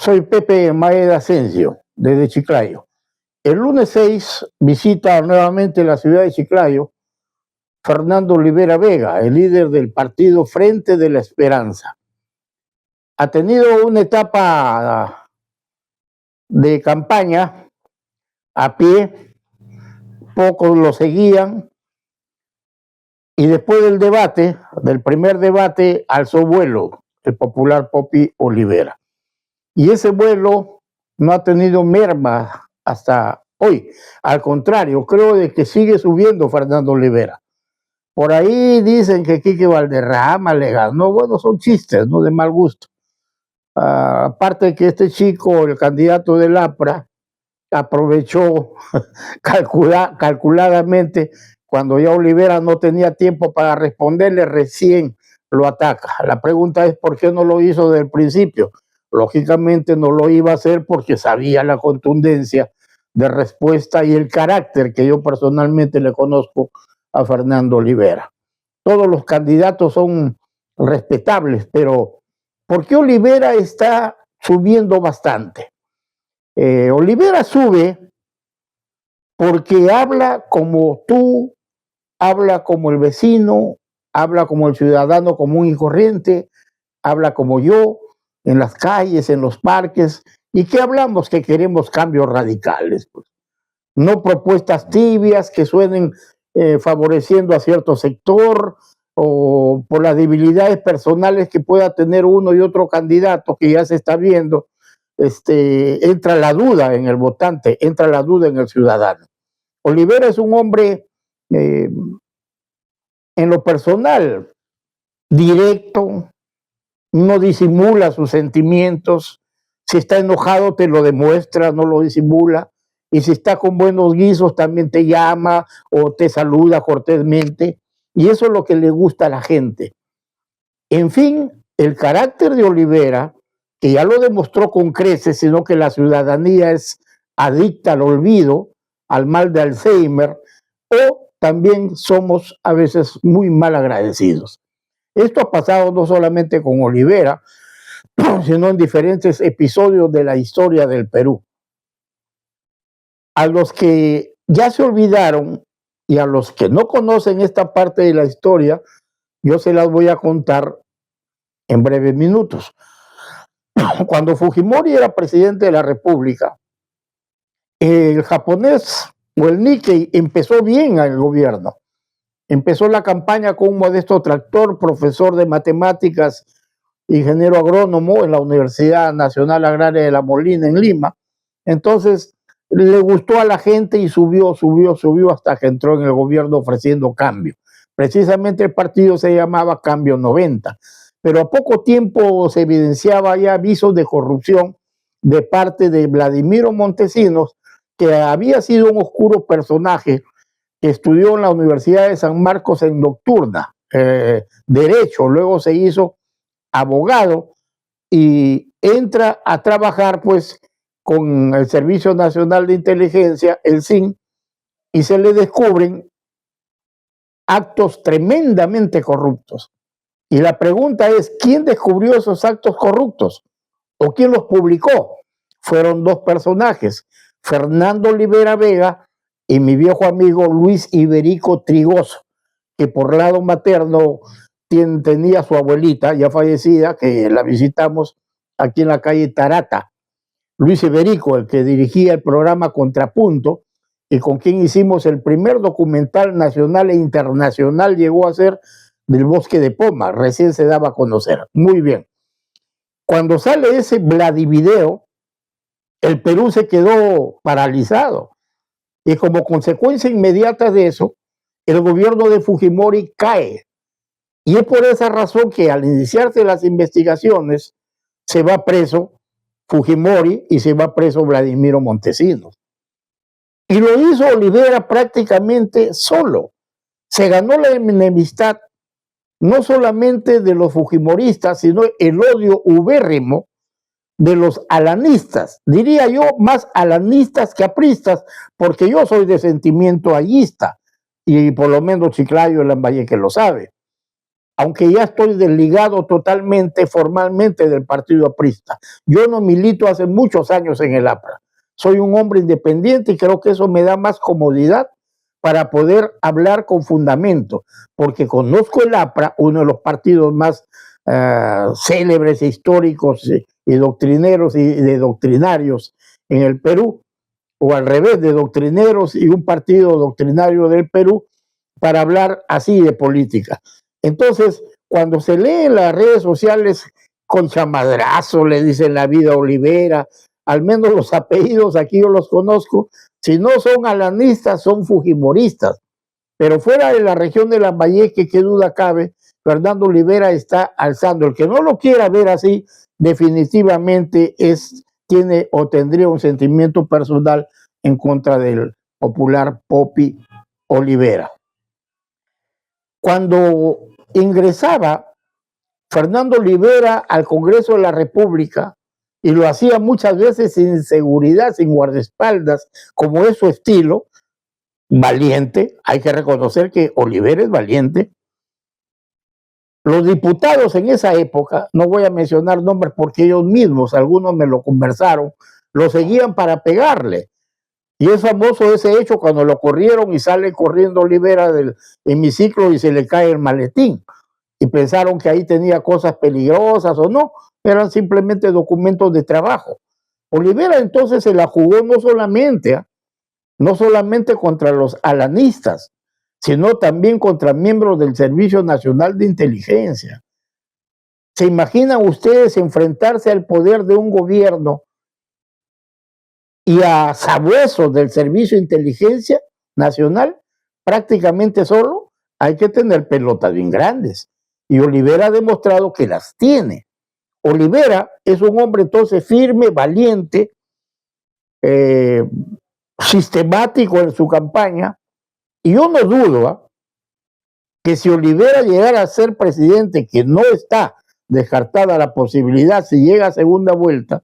Soy Pepe Maeda Asensio, desde Chiclayo. El lunes 6 visita nuevamente la ciudad de Chiclayo Fernando Olivera Vega, el líder del partido Frente de la Esperanza. Ha tenido una etapa de campaña a pie, pocos lo seguían, y después del debate, del primer debate, alzó vuelo el popular Popi Olivera. Y ese vuelo no ha tenido merma hasta hoy. Al contrario, creo de que sigue subiendo Fernando Olivera. Por ahí dicen que Quique Valderrama le ganó. Bueno, son chistes, ¿no? De mal gusto. Aparte de que este chico, el candidato del APRA, aprovechó calculadamente cuando ya Olivera no tenía tiempo para responderle, recién lo ataca. La pregunta es ¿por qué no lo hizo desde el principio? Lógicamente no lo iba a hacer porque sabía la contundencia de respuesta y el carácter que yo personalmente le conozco a Fernando Olivera. Todos los candidatos son respetables, pero ¿por qué Olivera está subiendo bastante? Olivera sube porque habla como tú, habla como el vecino, habla como el ciudadano común y corriente, habla como yo, en las calles, en los parques. ¿Y qué hablamos? Que queremos cambios radicales, pues. No propuestas tibias que suenen favoreciendo a cierto sector o por las debilidades personales que pueda tener uno y otro candidato que ya se está viendo. Entra la duda en el votante, entra la duda en el ciudadano. Olivera es un hombre en lo personal directo, no disimula sus sentimientos. Si está enojado te lo demuestra, no lo disimula. Y si está con buenos guisos también te llama o te saluda cortésmente. Y eso es lo que le gusta a la gente. En fin, el carácter de Olivera, que ya lo demostró con creces, sino que la ciudadanía es adicta al olvido, al mal de Alzheimer, o también somos a veces muy mal agradecidos. Esto ha pasado no solamente con Olivera, sino en diferentes episodios de la historia del Perú. A los que ya se olvidaron y a los que no conocen esta parte de la historia, yo se las voy a contar en breves minutos. Cuando Fujimori era presidente de la República, el japonés o el Nikkei empezó bien al gobierno. Empezó la campaña con un modesto tractor, profesor de matemáticas, ingeniero agrónomo en la Universidad Nacional Agraria de La Molina en Lima. Entonces le gustó a la gente y subió hasta que entró en el gobierno ofreciendo cambio. Precisamente el partido se llamaba Cambio 90, pero a poco tiempo se evidenciaba ya avisos de corrupción de parte de Vladimiro Montesinos, que había sido un oscuro personaje que estudió en la Universidad de San Marcos en Nocturna, Derecho, luego se hizo abogado y entra a trabajar pues con el Servicio Nacional de Inteligencia, el SIN, y se le descubren actos tremendamente corruptos. Y la pregunta es, ¿quién descubrió esos actos corruptos? ¿O quién los publicó? Fueron dos personajes, Fernando Olivera Vega y mi viejo amigo Luis Iberico Trigoso, que por lado materno tenía su abuelita ya fallecida, que la visitamos aquí en la calle Tarata. Luis Iberico, el que dirigía el programa Contrapunto y con quien hicimos el primer documental nacional e internacional, llegó a ser del Bosque de Poma, recién se daba a conocer. Muy bien. Cuando sale ese Vladivideo, el Perú se quedó paralizado y como consecuencia inmediata de eso, el gobierno de Fujimori cae. Y es por esa razón que al iniciarse las investigaciones se va preso Fujimori y se va preso Vladimiro Montesinos. Y lo hizo Olivera prácticamente solo. Se ganó la enemistad no solamente de los fujimoristas, sino el odio ubérrimo de los alanistas. Diría yo más alanistas que apristas, porque yo soy de sentimiento allista, y por lo menos Chiclayo y Lambayeque lo sabe. aunque ya estoy desligado totalmente, formalmente del partido aprista. Yo no milito hace muchos años en el APRA. Soy un hombre independiente y creo que eso me da más comodidad para poder hablar con fundamento, porque conozco el APRA, uno de los partidos más célebres, históricos y doctrineros y de doctrinarios en el Perú, o al revés, de doctrineros y un partido doctrinario del Perú, para hablar así de política. Entonces, cuando se lee en las redes sociales con chamadrazo, le dicen la vida Olivera, al menos los apellidos aquí yo los conozco, si no son alanistas, son fujimoristas. Pero fuera de la región de Lambayeque, qué duda cabe, Fernando Olivera está alzando. El que no lo quiera ver así, definitivamente tiene o tendría un sentimiento personal en contra del popular Popi Olivera. Cuando ingresaba Fernando Olivera al Congreso de la República, y lo hacía muchas veces sin seguridad, sin guardaespaldas, como es su estilo, valiente, hay que reconocer que Olivera es valiente. Los diputados en esa época, no voy a mencionar nombres porque ellos mismos, algunos me lo conversaron, lo seguían para pegarle. Y es famoso ese hecho cuando lo corrieron y sale corriendo Olivera del hemiciclo y se le cae el maletín. Y pensaron que ahí tenía cosas peligrosas o no, eran simplemente documentos de trabajo. Olivera entonces se la jugó no solamente contra los alanistas, sino también contra miembros del Servicio Nacional de Inteligencia. ¿Se imaginan ustedes enfrentarse al poder de un gobierno y a sabuesos del Servicio de Inteligencia Nacional prácticamente solo? Hay que tener pelotas bien grandes. Y Olivera ha demostrado que las tiene. Olivera es un hombre entonces firme, valiente, sistemático en su campaña, y yo no dudo que si Olivera llegara a ser presidente, que no está descartada la posibilidad si llega a segunda vuelta,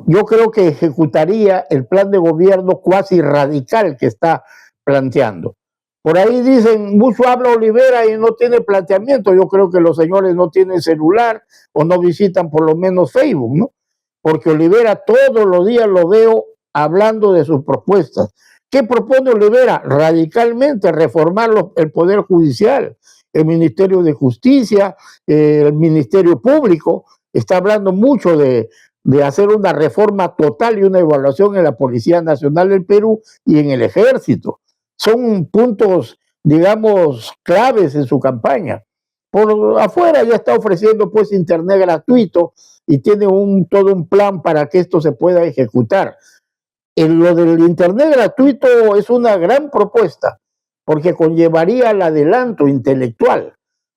yo creo que ejecutaría el plan de gobierno cuasi radical que está planteando. Por ahí dicen, mucho habla Olivera y no tiene planteamiento. Yo creo que los señores no tienen celular o no visitan por lo menos Facebook, ¿no? Porque Olivera todos los días lo veo hablando de sus propuestas. ¿Qué propone Olivera? Radicalmente reformar el Poder Judicial, el Ministerio de Justicia, el Ministerio Público. Está hablando mucho de hacer una reforma total y una evaluación en la Policía Nacional del Perú y en el Ejército. Son puntos, digamos, claves en su campaña. Por afuera ya está ofreciendo pues internet gratuito y tiene todo un plan para que esto se pueda ejecutar. Lo del internet gratuito es una gran propuesta porque conllevaría el adelanto intelectual.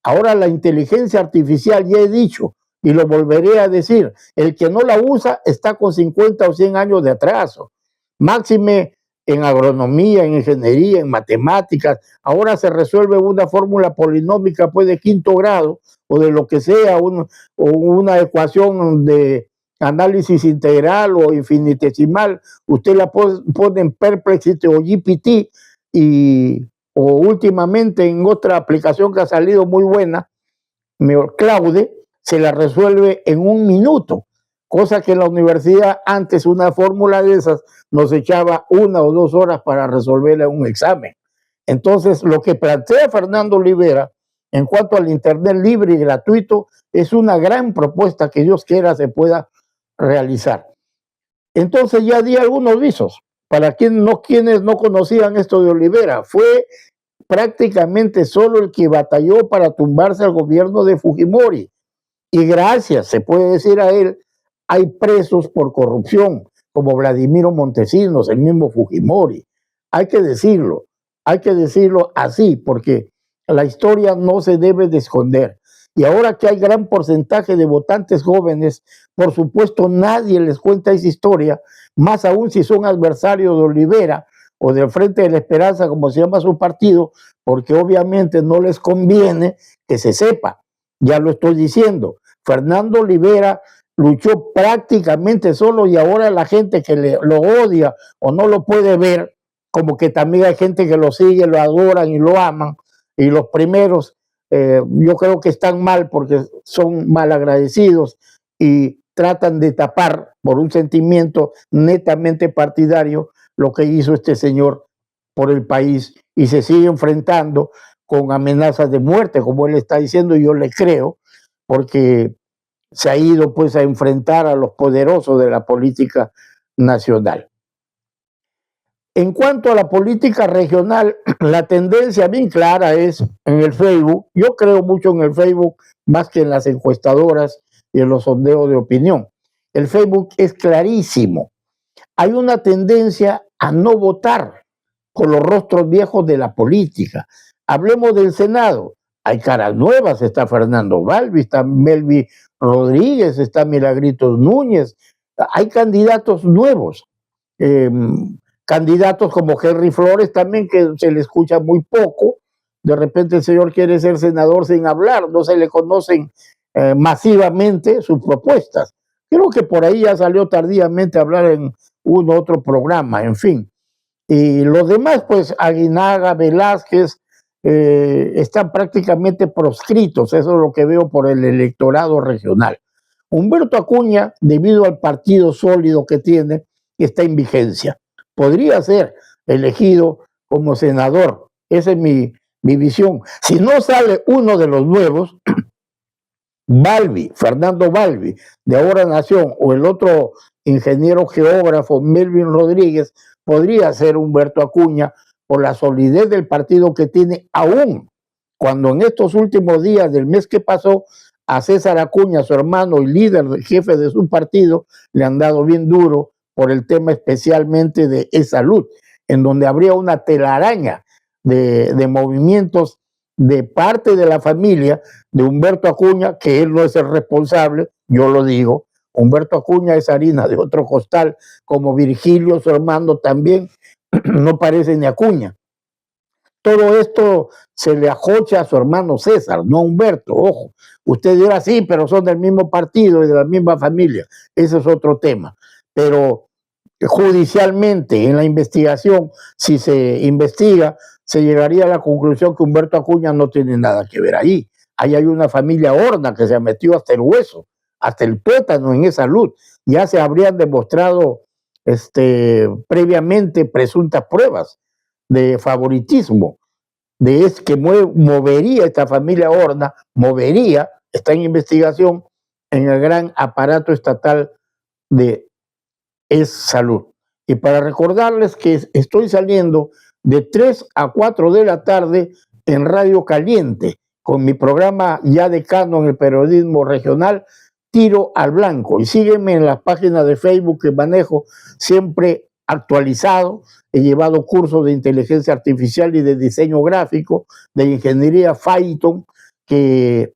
Ahora la inteligencia artificial, ya he dicho, y lo volveré a decir, el que no la usa está con 50 o 100 años de atraso. Máxime en agronomía, en ingeniería, en matemáticas. Ahora se resuelve una fórmula polinómica pues de quinto grado o de lo que sea, o una ecuación de análisis integral o infinitesimal. Usted la pone en Perplexity o GPT o últimamente en otra aplicación que ha salido muy buena, Claude, se la resuelve en un minuto, cosa que en la universidad antes una fórmula de esas nos echaba 1 o 2 horas para resolverla en un examen. Entonces, lo que plantea Fernando Olivera en cuanto al internet libre y gratuito es una gran propuesta que Dios quiera se pueda realizar. Entonces ya di algunos visos. Para quienes no conocían esto de Olivera, fue prácticamente solo el que batalló para tumbarse al gobierno de Fujimori. Y gracias, se puede decir a él, hay presos por corrupción, como Vladimiro Montesinos, el mismo Fujimori. Hay que decirlo así, porque la historia no se debe de esconder. Y ahora que hay gran porcentaje de votantes jóvenes, por supuesto nadie les cuenta esa historia, más aún si son adversarios de Olivera o del Frente de la Esperanza, como se llama su partido, porque obviamente no les conviene que se sepa. Ya lo estoy diciendo. Fernando Olivera luchó prácticamente solo y ahora la gente que lo odia o no lo puede ver, como que también hay gente que lo sigue, lo adoran y lo aman, y los primeros Yo creo que están mal porque son malagradecidos y tratan de tapar por un sentimiento netamente partidario lo que hizo este señor por el país y se sigue enfrentando con amenazas de muerte, como él está diciendo, y yo le creo, porque se ha ido pues a enfrentar a los poderosos de la política nacional. En cuanto a la política regional, la tendencia bien clara es en el Facebook. Yo creo mucho en el Facebook más que en las encuestadoras y en los sondeos de opinión. El Facebook es clarísimo. Hay una tendencia a no votar con los rostros viejos de la política. Hablemos del Senado. Hay caras nuevas, está Fernando Balbi, está Melvi Rodríguez, está Milagritos Núñez. Hay candidatos nuevos. Candidatos como Henry Flores también, que se le escucha muy poco. De repente el señor quiere ser senador sin hablar, no se le conocen masivamente sus propuestas. Creo que por ahí ya salió tardíamente a hablar en un otro programa, en fin. Y los demás, pues Aguinaga, Velázquez, están prácticamente proscritos, eso es lo que veo por el electorado regional. Humberto Acuña, debido al partido sólido que tiene, está en vigencia. Podría ser elegido como senador. Esa es mi visión. Si no sale uno de los nuevos, Balbi, Fernando Balbi, de Ahora Nación, o el otro ingeniero geógrafo, Melvin Rodríguez, podría ser Humberto Acuña por la solidez del partido que tiene aún, cuando en estos últimos días del mes que pasó, a César Acuña, su hermano y líder, jefe de su partido, le han dado bien duro por el tema especialmente de salud, en donde habría una telaraña de movimientos de parte de la familia de Humberto Acuña, que él no es el responsable, yo lo digo. Humberto Acuña es harina de otro costal, como Virgilio, su hermano, también no parece ni Acuña. Todo esto se le ajocha a su hermano César, no a Humberto, ojo. Usted dirá, sí, pero son del mismo partido y de la misma familia. Ese es otro tema. Pero judicialmente, en la investigación, si se investiga, se llegaría a la conclusión que Humberto Acuña no tiene nada que ver ahí. Ahí hay una familia horna que se ha metido hasta el hueso, hasta el tuétano en esa luz. Ya se habrían demostrado previamente presuntas pruebas de favoritismo, que movería esta familia Horna, está en investigación en el gran aparato estatal de salud. Y para recordarles que estoy saliendo de 3 a 4 de la tarde en Radio Caliente, con mi programa ya decano en el periodismo regional, Tiro al Blanco. Y sígueme en las páginas de Facebook que manejo, siempre actualizado. He llevado cursos de inteligencia artificial y de diseño gráfico, de ingeniería Python, que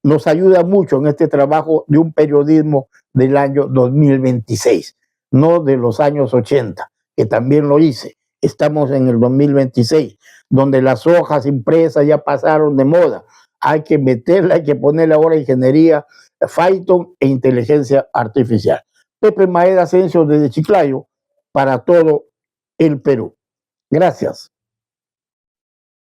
nos ayuda mucho en este trabajo de un periodismo del año 2026, no de los años 80, que también lo hice. Estamos en el 2026, donde las hojas impresas ya pasaron de moda. Hay que meterla, hay que ponerle ahora ingeniería Python e inteligencia artificial. Pepe Maeda Asensio desde Chiclayo para todo el Perú. Gracias.